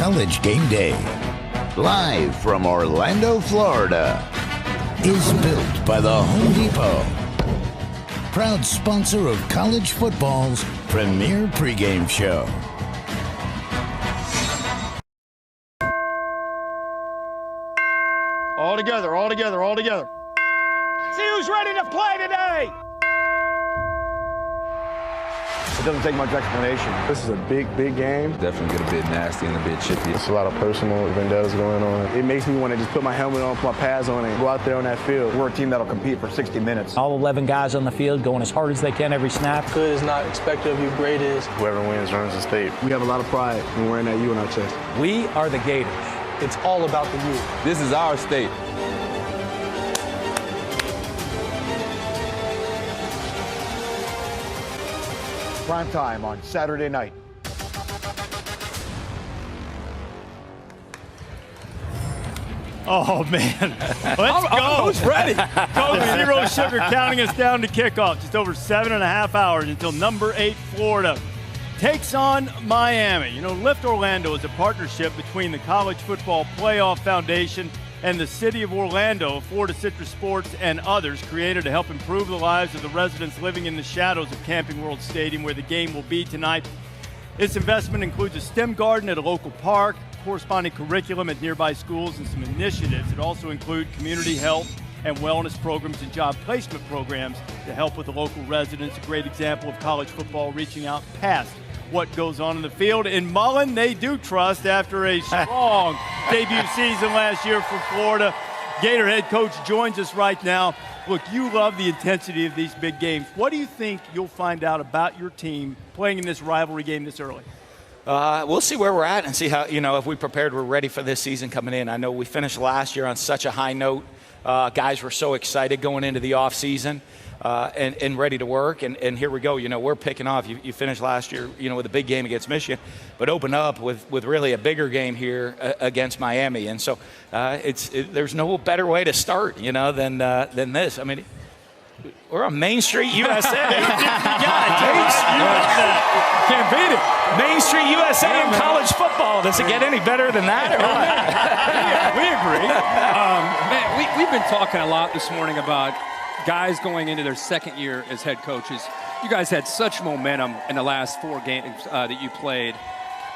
College Gameday, live from Orlando, Florida, is built by the Home Depot. Proud sponsor of college football's premier pregame show. All together, all together, all together. See who's ready to play today. It doesn't take much explanation. This is a big, big game. Definitely get a bit nasty and a bit chippy. There's a lot of personal vendettas going on. It makes me want to just put my helmet on, put my pads on, and go out there on that field. We're a team that'll compete for 60 minutes. All 11 guys on the field going as hard as they can every snap. Good is not expected of you, great is. Whoever wins runs the state. We have a lot of pride in wearing that U on our chest. We are the Gators. It's all about the U. This is our state. Primetime on Saturday night. Oh, man. Let's go. Who's ready? Coke Zero Sugar counting us down to kickoff. Just over 7.5 hours until number 8 Florida takes on Miami. You know, Lift Orlando is a partnership between the College Football Playoff Foundation and the City of Orlando, Florida Citrus Sports, and others created to help improve the lives of the residents living in the shadows of Camping World Stadium, where the game will be tonight. Its investment includes a STEM garden at a local park, corresponding curriculum at nearby schools, and some initiatives. It also include community health and wellness programs and job placement programs to help with the local residents. A great example of college football reaching out past what goes on in the field. In Mullen, they do trust after a strong debut season last year for Florida. Gator head coach joins us right now. Look, you love the intensity of these big games. What do you think you'll find out about your team playing in this rivalry game this early? We'll see where we're at and see how, if we prepared, we're ready for this season coming in. I know we finished last year on such a high note. Guys were so excited going into the offseason. And ready to work, and here we go. We're picking off. You finished last year, with a big game against Michigan, but open up with really a bigger game here against Miami. And so there's no better way to start, than this. I mean, we're on Main Street, USA. Can't beat it. Main Street, USA in college football. Does it get any better than that? We agree. Man, we've been talking a lot this morning about guys going into their second year as head coaches. You guys had such momentum in the last 4 games that you played.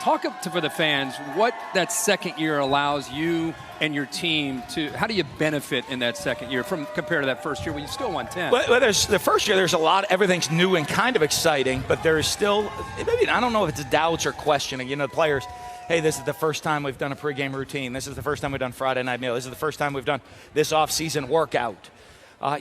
Talk up for the fans what that second year allows you and your team to. How do you benefit in that second year compared to that first year when you still won 10? Well, there's the first year. There's a lot. Everything's new and kind of exciting, but there's still maybe I don't know if it's doubts or questioning. The players. Hey, this is the first time we've done a pregame routine. This is the first time we've done Friday night meal. This is the first time we've done this off-season workout.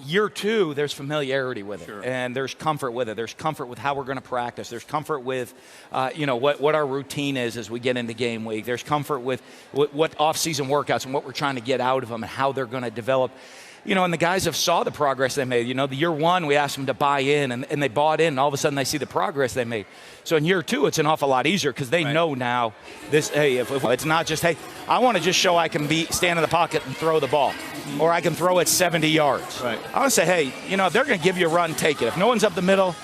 Year 2, there's familiarity with it, and there's comfort with it. There's comfort with how we're going to practice. There's comfort with, what our routine is as we get into game week. There's comfort with what off-season workouts and what we're trying to get out of them and how they're going to develop. And the guys have saw the progress they made. The year 1, we asked them to buy in, and they bought in, and all of a sudden they see the progress they made. So in year 2, it's an awful lot easier because they know now this, hey, if it's not just, hey, I want to just show I can stand in the pocket and throw the ball, or I can throw it 70 yards. Right. I want to say, hey, if they're going to give you a run, take it. If no one's up the middle,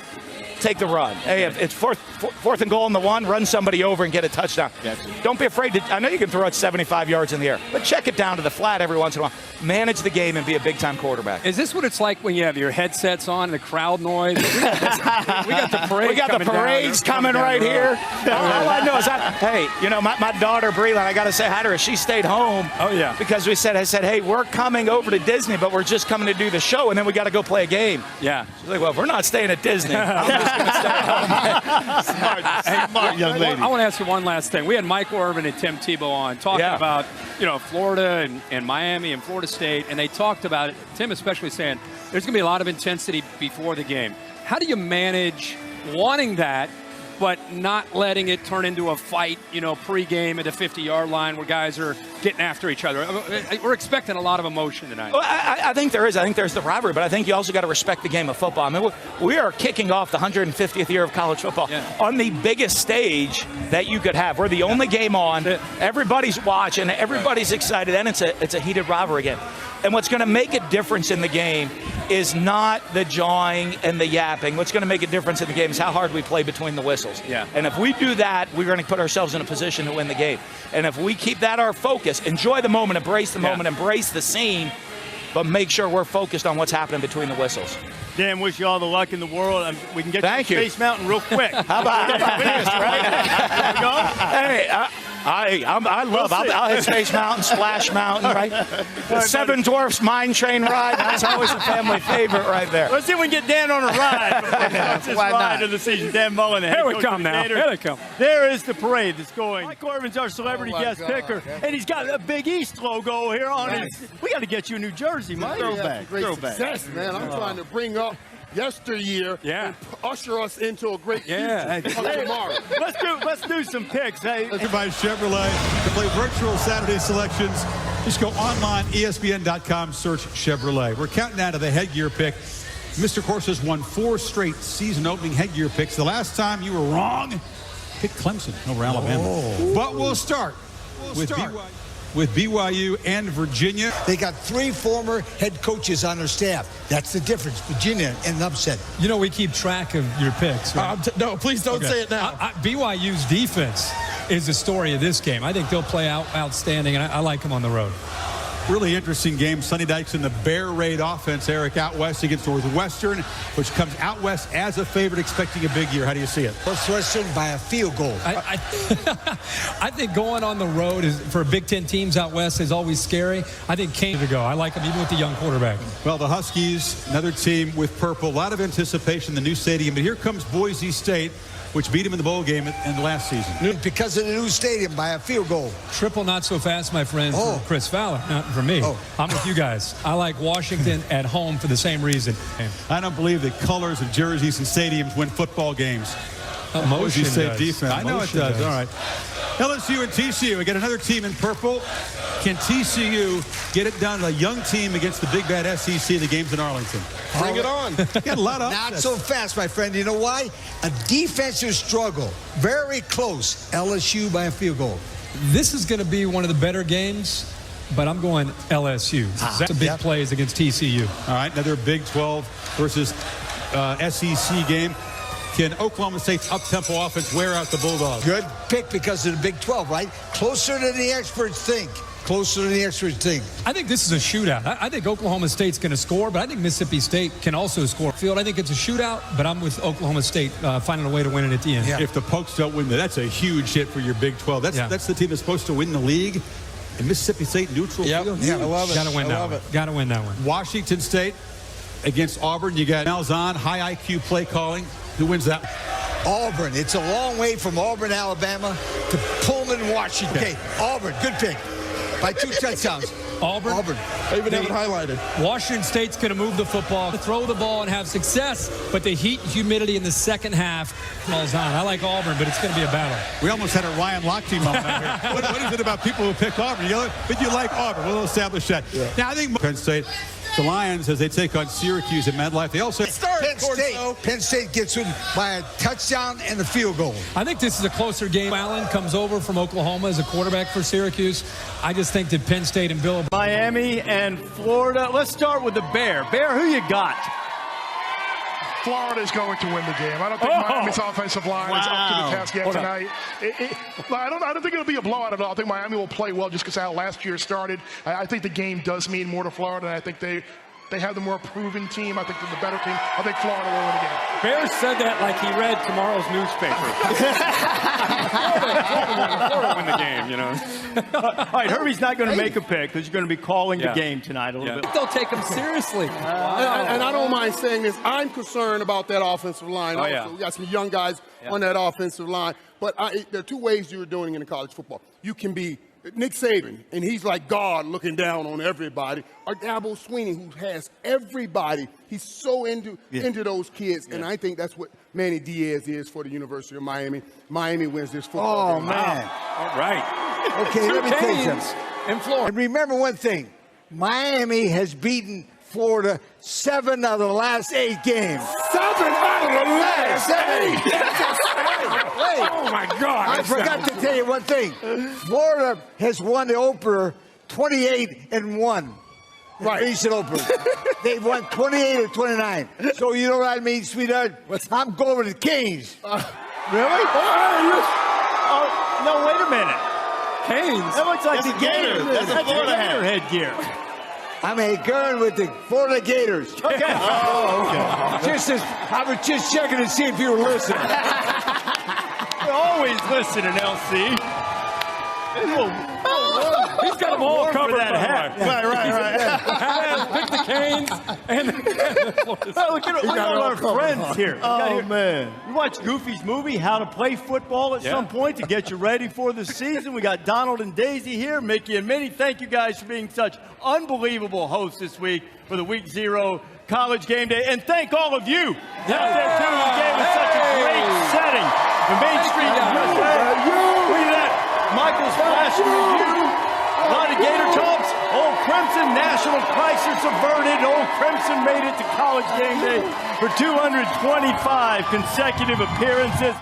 take the run. Hey, if it's fourth and goal in the 1, run somebody over and get a touchdown. Gotcha. Don't be afraid to. I know you can throw it 75 yards in the air, but check it down to the flat every once in a while. Manage the game and be a big-time quarterback. Is this what it's like when you have your headsets on and the crowd noise? We got the parade. We got the parades coming right here. All I know is my daughter Breland. I got to say hi to her. She stayed home. Oh yeah. Because I said, hey, we're coming over to Disney, but we're just coming to do the show, and then we got to go play a game. Yeah. She's like, well, if we're not staying at Disney, I'm just going to stay at home. Smart young lady. I want to ask you one last thing. We had Michael Irvin and Tim Tebow on talking about, Florida and Miami and Florida State, and they talked about it, Tim especially saying there's going to be a lot of intensity before the game. How do you manage wanting that but not letting it turn into a fight, pregame at the 50-yard line where guys are getting after each other? We're expecting a lot of emotion tonight. Well, I think there is. I think there's the rivalry, but I think you also got to respect the game of football. I mean, we are kicking off the 150th year of college football on the biggest stage that you could have. We're the only game on. Everybody's watching. Everybody's excited, and it's a heated rivalry game. And what's going to make a difference in the game is not the jawing and the yapping. What's going to make a difference in the game is how hard we play between the whistles. Yeah. And if we do that, we're going to put ourselves in a position to win the game. And if we keep that our focus, enjoy the moment, embrace the moment, embrace the scene, but make sure we're focused on what's happening between the whistles. Dan, wish you all the luck in the world. We can get Thank to you. Space Mountain real quick. How about this, right? Hey, I'll hit Space Mountain, Splash Mountain, right? The Seven Dwarfs Mine Train ride. That's always a family favorite right there. Let's see if we can get Dan on a ride. That's his ride of the season. Dan Mullen, the head Here we coach come of the now. Gators. Here they come. There is the parade that's going. Mike Corbin's our celebrity guest picker, and he's got a Big East logo here on his. We got to get you a New Jersey, Mike. Throwback. Great success, man. I'm trying to bring up yesteryear and usher us into a great future tomorrow. Let's do some picks. Hey, by Chevrolet to play virtual Saturday selections. Just go online, ESPN.com, search Chevrolet. We're counting down to the headgear pick. Mr. Corso's won 4 straight season-opening headgear picks. The last time you were wrong, pick Clemson over Alabama. But we'll start with BYU and Virginia. They got 3 former head coaches on their staff. That's the difference. Virginia and an upset. You know, we keep track of your picks, right? No, please don't say it now. BYU's defense is the story of this game. I think they'll play outstanding, and I like them on the road. Really interesting game. Sonny Dykes in the Bear Raid offense. Eric out west against Northwestern, which comes out west as a favorite, expecting a big year. How do you see it? Northwestern by a field goal. I think going on the road for Big Ten teams out west is always scary. I think Kane to go. I like them even with the young quarterback. Well, the Huskies, another team with purple. A lot of anticipation in the new stadium. But here comes Boise State, which beat him in the bowl game in the last season. Because of the new stadium by a field goal. Triple not so fast, my friend, for Chris Fowler, not for me. I'm with you guys. I like Washington at home for the same reason. I don't believe the colors of jerseys and stadiums win football games. Boise State defense. I know it does. All right. LSU and TCU. We got another team in purple. Can TCU get it done? A young team against the big bad SEC. The game's in Arlington. Bring it on. Got a lot of Not so fast, my friend. You know why? A defensive struggle. Very close. LSU by a field goal. This is going to be one of the better games, but I'm going LSU. That's a big plays against TCU. All right, another Big 12 versus SEC game. Can Oklahoma State's up-tempo offense wear out the Bulldogs? Good pick because of the Big 12, right? Closer than the experts think. Closer than the experts think. I think this is a shootout. I think Oklahoma State's going to score, but I think Mississippi State can also score. Field, I think it's a shootout, but I'm with Oklahoma State finding a way to win it at the end. Yeah. If the Pokes don't win, that's a huge hit for your Big 12. That's the team that's supposed to win the league. And Mississippi State neutral field. Yeah, I love it. Got to win that one. Got to win that one. Washington State against Auburn. You got Malzahn, high IQ play calling. Who wins that? Auburn. It's a long way from Auburn, Alabama to Pullman, Washington. Okay, Auburn. Good pick. By 2 touchdowns. Auburn. I even have it highlighted. Washington State's going to move the football, throw the ball, and have success. But the heat and humidity in the second half falls on. I like Auburn, but it's going to be a battle. We almost had a Ryan Lochte moment out here. What is it about people who pick Auburn? But you like Auburn. We'll establish that. Yeah. Now, I think Penn State, the Lions, as they take on Syracuse at MetLife, they also Penn State gets win by a touchdown and a field goal. I think this is a closer game. Allen comes over from Oklahoma as a quarterback for Syracuse. I just think that Penn State and Bill. Miami and Florida. Let's start with the Bear. Bear, who you got? Florida's going to win the game. I don't think Miami's offensive line is up to the task yet tonight. I don't think it'll be a blowout at all. I think Miami will play well just because how last year started. I think the game does mean more to Florida, and I think they have the more proven team. I think they're the better team. I think Florida will win the game. Bear said that like he read tomorrow's newspaper. Florida win the game, you know. All right, Herbie's not going to make a pick because you're going to be calling the game tonight a little bit. They'll take him seriously. And I don't mind saying this. I'm concerned about that offensive line. We got some young guys on that offensive line. But there are 2 ways you're doing it in college football. You can be Nick Saban, and he's like God looking down on everybody, or Dabo Swinney, who has everybody. He's so into those kids, and I think that's what Manny Diaz is for the University of Miami. Miami wins this football game. Man. All right. Okay, let me tell you something. In Florida. And remember one thing. Miami has beaten Florida 7 out of the last 8 games. 7 out of the last 8! Oh, my God. I forgot to tell you one thing. Florida has won the opener 28-1. Recent openers. They've won 28 or 29. So you know what I mean, sweetheart? I'm going with the Canes. Really? No, wait a minute. Canes? That looks like the Gators. That's a Florida Gator headgear. I'm going with the Florida Gators. Okay. I was just checking to see if you were listening. We're always listening, LC. He's got them all covered. That hat. Right. Pick the Canes and look at our friends here. Oh, man. You watch Goofy's movie, How to Play Football, at some point to get you ready for the season. We got Donald and Daisy here, Mickey and Minnie. Thank you guys for being such unbelievable hosts this week for the Week 0 College Game Day. And thank all of you out there, too, who gave us such a great setting. The Main Street USA. Look at that. Michael's flashing review. A lot of Gator talks. Old Crimson, national crisis averted. Old Crimson made it to College Game Day for 225 consecutive appearances.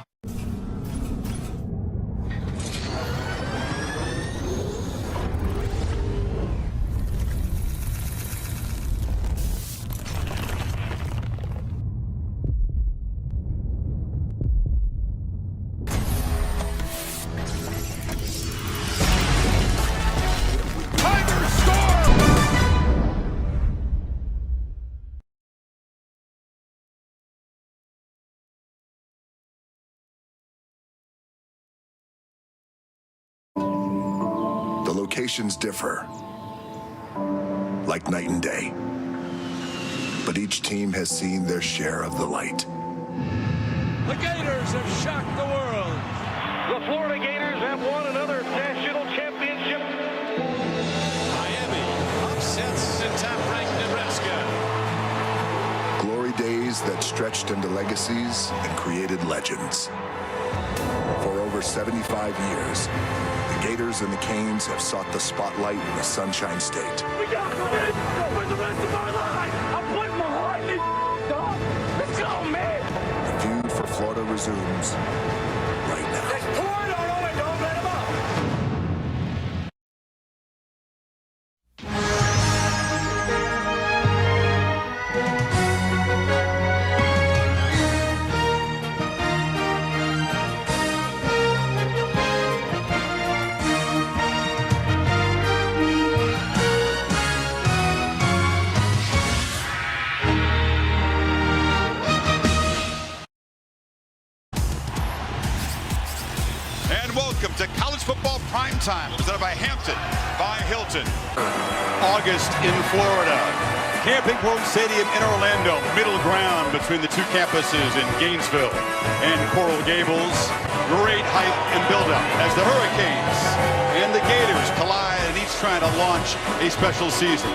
The locations differ, like night and day. But each team has seen their share of the light. The Gators have shocked the world. The Florida Gators have won another national championship. Miami upsets in top-ranked Nebraska. Glory days that stretched into legacies and created legends. For over 75 years, the Gators and the Canes have sought the spotlight in the Sunshine State. We got to win the rest of our lives. I'm putting my heart in this, dog. Let's go, man. The feud for Florida resumes right now. Let's pour it on over, don't let him up. Welcome to College Football Primetime, presented by Hampton, by Hilton. August in Florida. Camping World Stadium in Orlando, middle ground between the two campuses in Gainesville and Coral Gables. Great hype and build-up as the Hurricanes and the Gators collide, and each trying to launch a special season.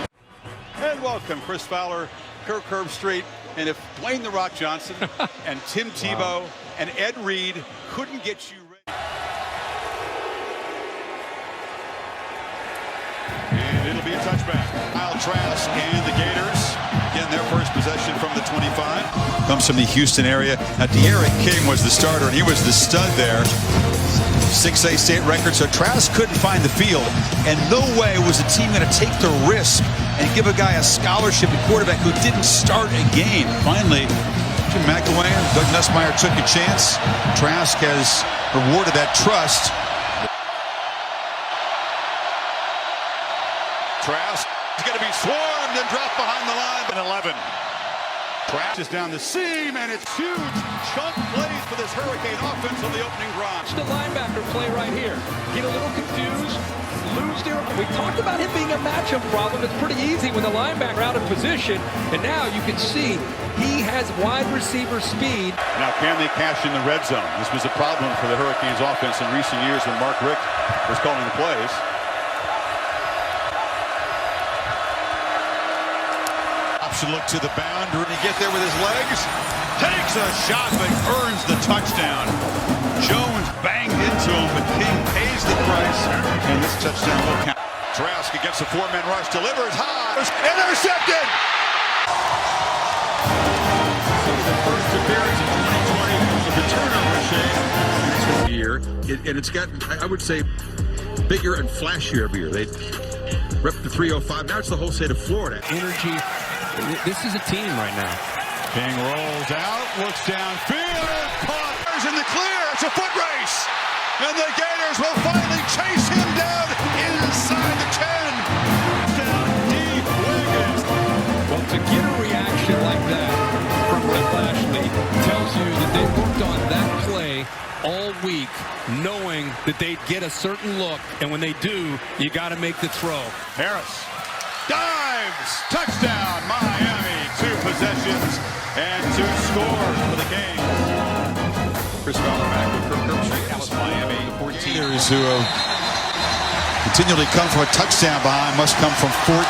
And welcome, Chris Fowler, Kirk Herbstreit, and if Dwayne "The Rock" Johnson and Tim Tebow and Ed Reed couldn't get you ready. And it'll be a touchback. Kyle Trask and the Gators getting their first possession from the 25. Comes from the Houston area. Now, De'Aaron King was the starter, and he was the stud there. 6A state record, so Trask couldn't find the field. And no way was the team going to take the risk and give a guy a scholarship at quarterback who didn't start a game. Finally, Jim McElwain and Doug Nussmeier took a chance. Trask has rewarded that trust. Trask is going to be swarmed and dropped behind the line. 11. Trask is down the seam, and it's huge chunk plays for this Hurricane offense on the opening drive. The linebacker play right here. Get a little confused, lose their. We talked about him being a matchup problem. It's pretty easy when the linebacker out of position, and now you can see he has wide receiver speed. Now, can they cash in the red zone? This was a problem for the Hurricanes offense in recent years when Mark Richt was calling the plays. Look to the boundary to get there with his legs. Takes a shot but earns the touchdown. Jones banged into him, but King pays the price. And this touchdown will count. Trask against a four-man rush, delivers high, intercepted. The first appearance in 2020 of the turnover shade this year, and it's gotten, I would say, bigger and flashier every year. Rep the 305. Now it's the whole state of Florida. Energy. This is a team right now. King rolls out, looks downfield, caught. In the clear, it's a foot race. And the Gators will finally chase him down inside the 10. Down deep, Wiggins. Well, to get a reaction like that from Rip Lashley tells you that they worked on that play all week, knowing that they'd get a certain look, and when they do, you got to make the throw. Harris dives, touchdown, Miami. 2 possessions and 2 scores for the game. Chris Fowler back with Kirk Herbstreit. Alice Miami, 14. Gators who have continually come from a touchdown behind must come from 14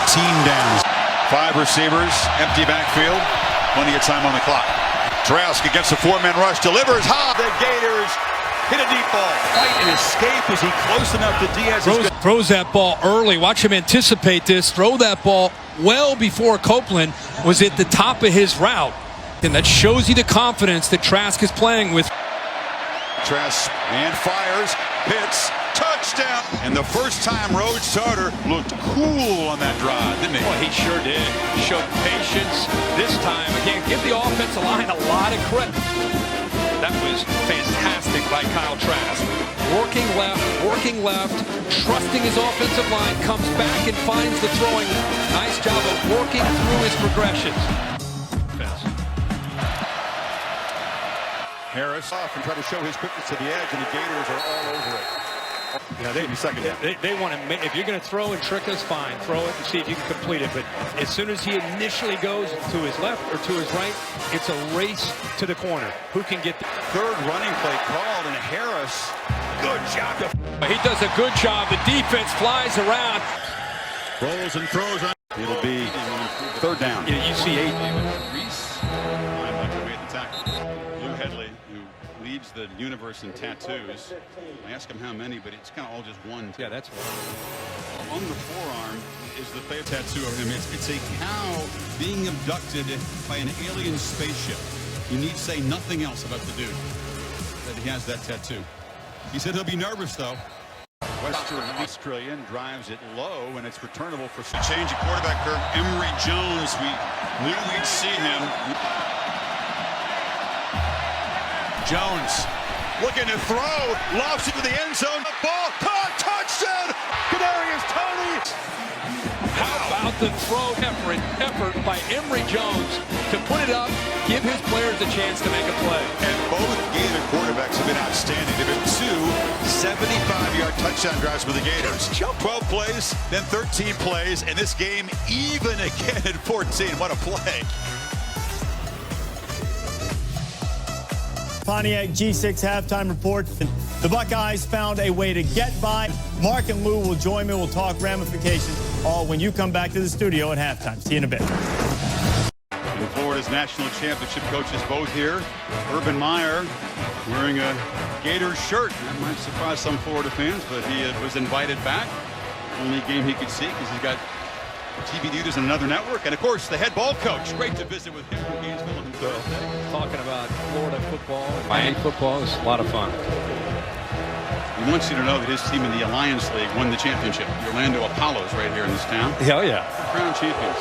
downs. 5 receivers, empty backfield, plenty of time on the clock. Trask against a 4-man rush, delivers high. The Gators hit a deep ball. Fight and escape. Is he close enough to Diaz? Throws that ball early. Watch him anticipate this. Throw that ball well before Copeland was at the top of his route. And that shows you the confidence that Trask is playing with. Trask and fires, hits, touchdown. And the first time Rhodes Starter looked cool on that drive, didn't he? Well, he sure did. Showed patience this time. Again, give the offensive line a lot of credit. That was fantastic by Kyle Trask. Working left, trusting his offensive line, comes back and finds the throwing. Nice job of working through his progressions. Harris off and try to show his quickness to the edge, and the Gators are all over it. Yeah, they be second down. They want to. If you're going to throw and trick us, fine. Throw it and see if you can complete it. But as soon as he initially goes to his left or to his right, it's a race to the corner. Who can get the third running play called? And Harris, good job. He does a good job. The defense flies around. Rolls and throws. It'll be third down. You see 8. Reese, made the tackle. Lou Headley, who leads the universe in tattoos. I ask him how many, but it's kind of all just one. Yeah, that's one. On the forearm is the favorite tattoo of him. It's a cow being abducted by an alien spaceship. You need say nothing else about the dude that he has that tattoo. He said he'll be nervous though. Western Australian drives it low, and it's returnable for some change of quarterback. Kirk Emory Jones, we knew we'd see him. Jones looking to throw, lofts into the end zone. Ball caught, touchdown! Kadarius Toney. How about the throw effort by Emory Jones to put it up, give his players a chance to make a play. And both Gator quarterbacks have been outstanding. They've been 2 75-yard touchdown drives for the Gators. 12 plays, then 13 plays, and this game even again at 14. What a play. Pontiac G6 halftime report. The Buckeyes found a way to get by. Mark and Lou will join me. We'll talk ramifications all when you come back to the studio at halftime. See you in a bit. Florida's national championship coaches both here. Urban Meyer wearing a Gators shirt. That might surprise some Florida fans, but he was invited back. Only game he could see because he's got TV duties on another network. And, of course, the head ball coach. Great to visit with him from Gainesville himself. Talking about Florida football, Miami football is a lot of fun. He wants you to know that his team in the Alliance League won the championship. The Orlando Apollos right here in this town. Hell yeah. Crown champions.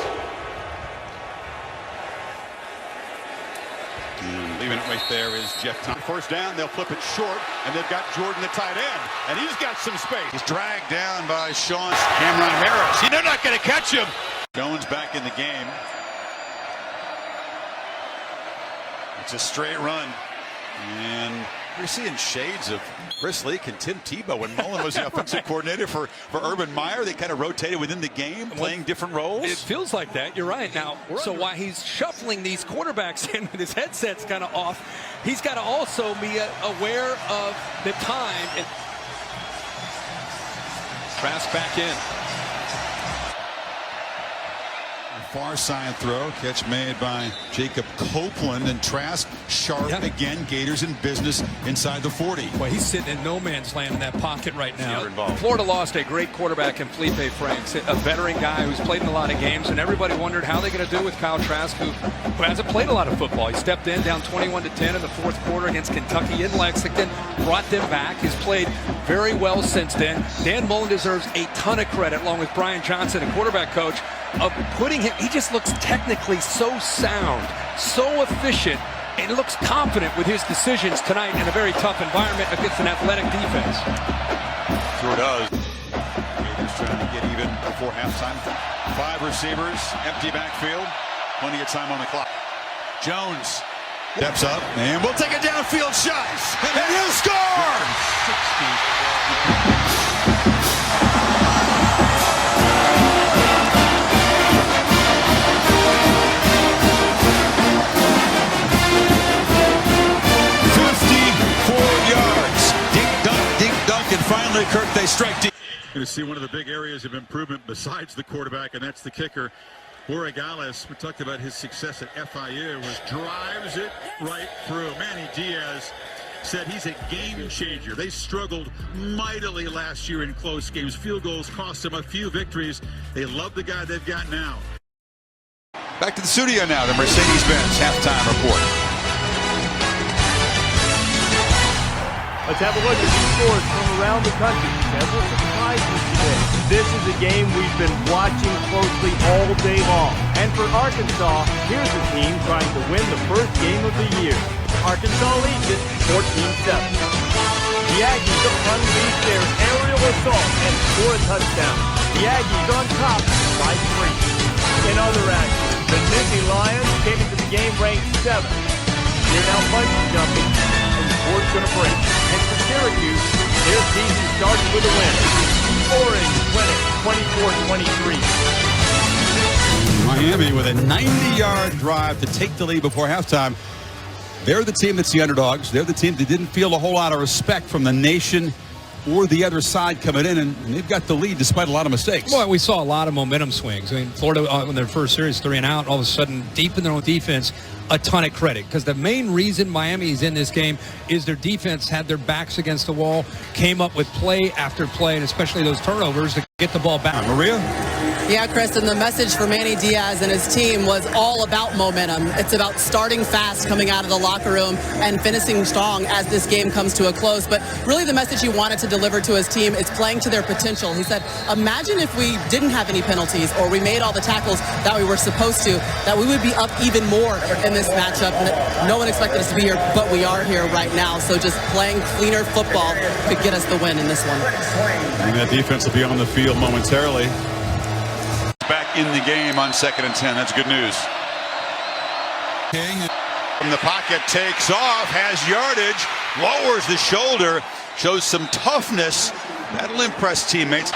And leaving it right there is Jeff Thompson. First down, they'll flip it short, and they've got Jordan, the tight end, and he's got some space. He's dragged down by Sean Cameron Harris. They're not going to catch him. Jones back in the game. It's a straight run, and we're seeing shades of Chris Leak and Tim Tebow when Mullen was the offensive coordinator for Urban Meyer. They kind of rotated within the game, playing different roles. It feels like that. You're right. Now, so while he's shuffling these quarterbacks in with his headset's kind of off, he's got to also be aware of the time. And Trask back in. far side throw. Catch made by Jacob Copeland, and Trask sharp again. Gators in business inside the 40. Well, he's sitting in no man's land in that pocket right now. Florida lost a great quarterback in Felipe Franks, a veteran guy who's played in a lot of games, and everybody wondered how they're going to do with Kyle Trask, who hasn't played a lot of football. He stepped in down 21-10 in the fourth quarter against Kentucky in Lexington, brought them back. He's played very well since then. Dan Mullen deserves a ton of credit, along with Brian Johnson, a quarterback coach, of putting him. He just looks technically so sound, so efficient, and he looks confident with his decisions tonight in a very tough environment against an athletic defense. Sure does. Gators trying to get even before halftime. 5 receivers, empty backfield, plenty of time on the clock. Jones steps up, and we'll take a downfield shot, and he'll score! 54 yards. Dink dunk, and finally, Kirk, they strike deep. Going to see one of the big areas of improvement besides the quarterback, and that's the kicker. Borregales, we talked about his success at FIU, drives it right through. Manny Diaz said he's a game changer. They struggled mightily last year in close games. Field goals cost them a few victories. They love the guy they've got now. Back to the studio now, the Mercedes-Benz halftime report. Let's have a look at these scores from around the country. Several surprises today. This is a game we've been watching closely all day long. And for Arkansas, here's a team trying to win the first game of the year. Arkansas leads it 14-7. The Aggies unleash their aerial assault and score a touchdown. The Aggies on top by 3. In other action, the Nittany Lions came into the game ranked 7th. They're now bungee jumping, and the board's going to break. And for Syracuse, their season starts with a win. Orange winning 24-23. Miami with a 90-yard drive to take the lead before halftime. They're the team that's the underdogs. They're the team that didn't feel a whole lot of respect from the nation or the other side coming in, and they've got the lead despite a lot of mistakes. Well, we saw a lot of momentum swings. I mean, Florida, in their first series, 3 and out, all of a sudden, deep in their own defense, a ton of credit. Because the main reason Miami is in this game is their defense had their backs against the wall, came up with play after play, and especially those turnovers to get the ball back. Maria? Yeah, Chris, and the message for Manny Diaz and his team was all about momentum. It's about starting fast coming out of the locker room and finishing strong as this game comes to a close. But really the message he wanted to deliver to his team is playing to their potential. He said, imagine if we didn't have any penalties or we made all the tackles that we were supposed to, that we would be up even more in this matchup. No one expected us to be here, but we are here right now. So just playing cleaner football could get us the win in this one. And that defense will be on the field momentarily. Back in the game on 2nd and 10. That's good news. King from the pocket takes off, has yardage, lowers the shoulder, shows some toughness. That'll impress teammates.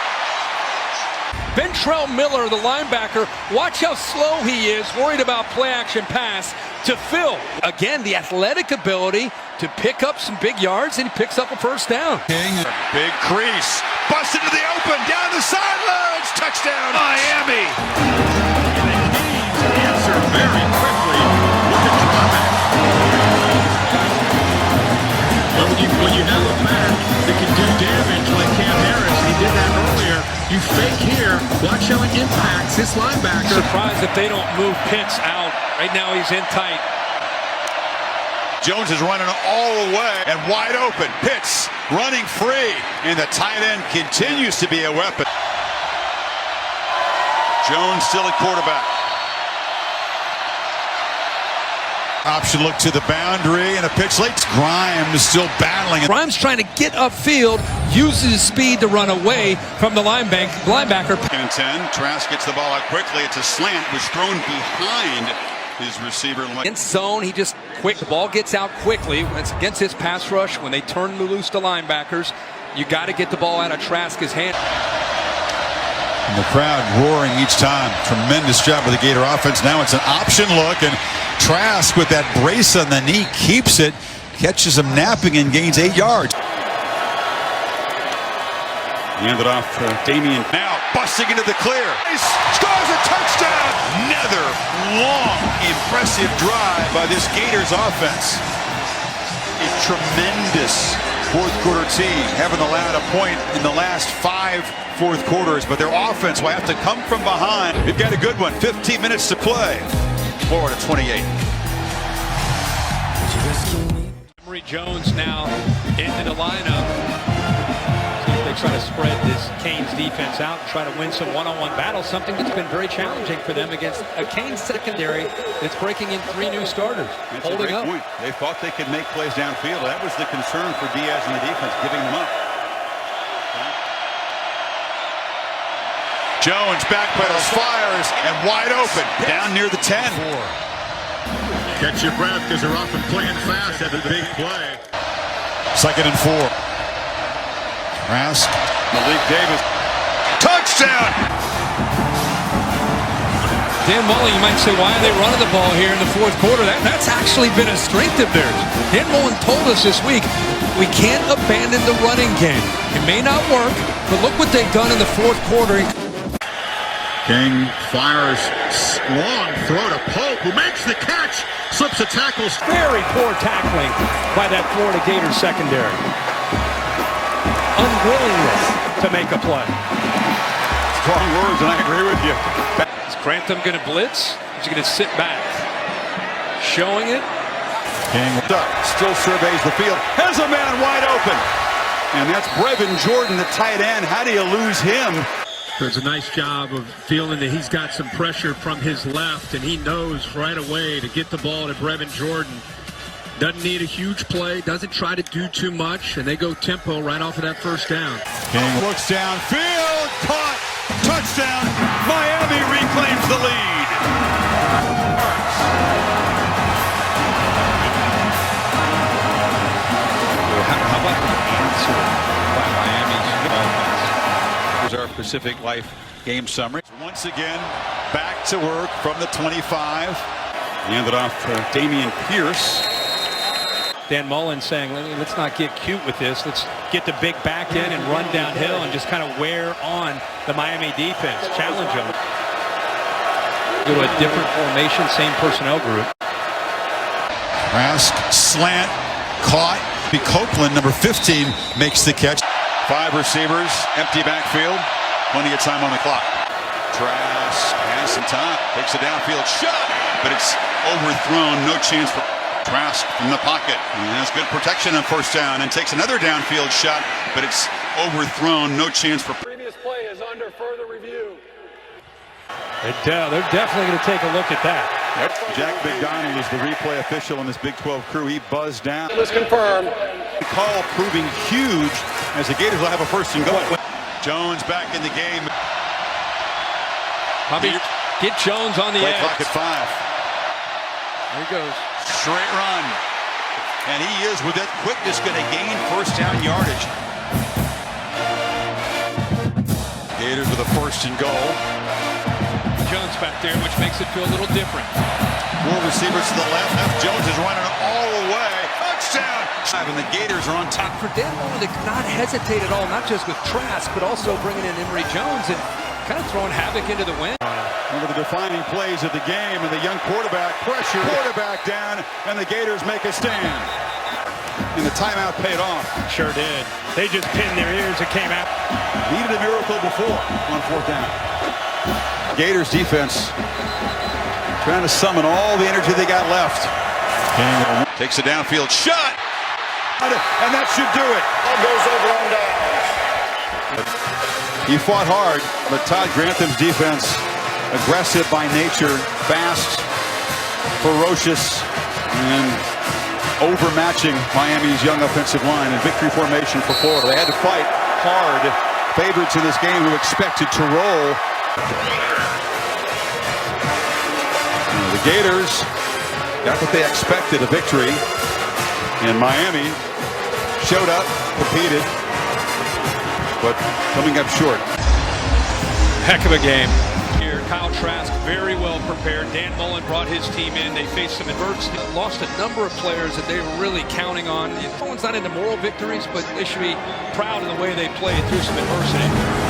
Ventrell Miller, the linebacker, watch how slow he is, worried about play action pass to Phil. Again, the athletic ability to pick up some big yards, and he picks up a first down. King, big crease, busted to the open, down the sidelines, touchdown, Miami. Answer very quickly with the drawback. When you have a back that can do damage like Cam Harris, he did that earlier. You fake here, watch how it impacts this linebacker. Surprised if they don't move Pitts out. Right now he's in tight. Jones is running all the way and wide open. Pitts running free, and the tight end continues to be a weapon. Jones still at quarterback. Option look to the boundary, and a pitch late. Grimes still battling. Grimes trying to get upfield, uses his speed to run away from the linebacker. 2nd and 10. Trask gets the ball out quickly. It's a slant, was thrown behind his receiver. Against zone, he just the ball gets out quickly. When it's against his pass rush, when they turn loose to linebackers, you got to get the ball out of Trask's hand. And the crowd roaring each time. Tremendous job with the Gator offense. Now it's an option look, and Trask with that brace on the knee keeps it, catches him napping and gains 8 yards. Hand it off to Damian. Now busting into the clear. He scores a touchdown. Another long, impressive drive by this Gators offense. A tremendous fourth quarter team, haven't allowed a point in the last 5 fourth quarters, but their offense will have to come from behind. They've got a good one. 15 minutes to play. Florida 28. Emory Jones now into the lineup. They try to spread this Canes defense out and try to win some one-on-one battles, something that's been very challenging for them against a Canes secondary that's breaking in 3 new starters. That's holding a great point. They thought they could make plays downfield. That was the concern for Diaz and the defense, giving them up. Jones backpedals, fires, and wide open, down near the 10. Catch your breath because they're often playing fast at the big play. 2nd and 4. Trask, Malik Davis, touchdown! Dan Mullen, you might say, why are they running the ball here in the fourth quarter? That's actually been a strength of theirs. Dan Mullen told us this week, we can't abandon the running game. It may not work, but look what they've done in the fourth quarter. King fires, long throw to Pope, who makes the catch, slips a tackle. Very poor tackling by that Florida Gators secondary. Unwillingness to make a play. Strong words, and I agree with you. Is Grantham going to blitz? Is he going to sit back? Showing it. King still surveys the field. Has a man wide open. And that's Brevin Jordan, the tight end. How do you lose him? Does a nice job of feeling that he's got some pressure from his left, and he knows right away to get the ball to Brevin Jordan. Doesn't need a huge play, doesn't try to do too much, and they go tempo right off of that first down. King looks downfield, caught, touchdown. Miami reclaims the lead. How about the answer by Miami's offense? Here's our Pacific Life game summary. Once again, back to work from the 25. Hand it off to Damian Pierce. Dan Mullen saying, let's not get cute with this. Let's get the big back end and run downhill and just kind of wear on the Miami defense. Challenge them. Go to a different formation, same personnel group. Trask, slant, caught. Copeland, number 15, makes the catch. 5 receivers, empty backfield. Plenty of time on the clock. Trask has some time. Takes a downfield shot, but it's overthrown. No chance for Trask from the pocket. He has good protection on first down and takes another downfield shot, but it's overthrown. No chance for. Previous play is under further review. They're definitely going to take a look at that. Yep. Jack McDonald is the replay official in this Big 12 crew. He buzzed down. Let's confirm. Call proving huge as the Gators will have a first and goal. Jones back in the game. Get Jones on the edge. Clock at 5. There he goes. Straight run. And he is, with that quickness, going to gain first down yardage. Gators with a first and goal. Jones back there, which makes it feel a little different. 4 receivers to the left. Jones is running all the way. Touchdown! And the Gators are on top. For Dan Mullen to not hesitate at all, not just with Trask, but also bringing in Emory Jones and kind of throwing havoc into the wind. One of the defining plays of the game, and the young quarterback pressure. Quarterback down, and the Gators make a stand. And the timeout paid off. Sure did. They just pinned their ears and came out. Needed a miracle before on 4th down. Gators defense trying to summon all the energy they got left. Takes a downfield shot, and that should do it. Ball goes over on down. He fought hard, but Todd Grantham's defense, aggressive by nature, fast, ferocious, and overmatching Miami's young offensive line in victory formation for Florida. They had to fight hard. Favorites in this game who expected to roll. The Gators got what they expected, a victory. And Miami showed up, competed, but coming up short. Heck of a game here Kyle Trask very well prepared. Dan Mullen brought his team in. They faced some adversity, lost a number of players that they were really counting on. No one's not into moral victories, but they should be proud of the way they played through some adversity.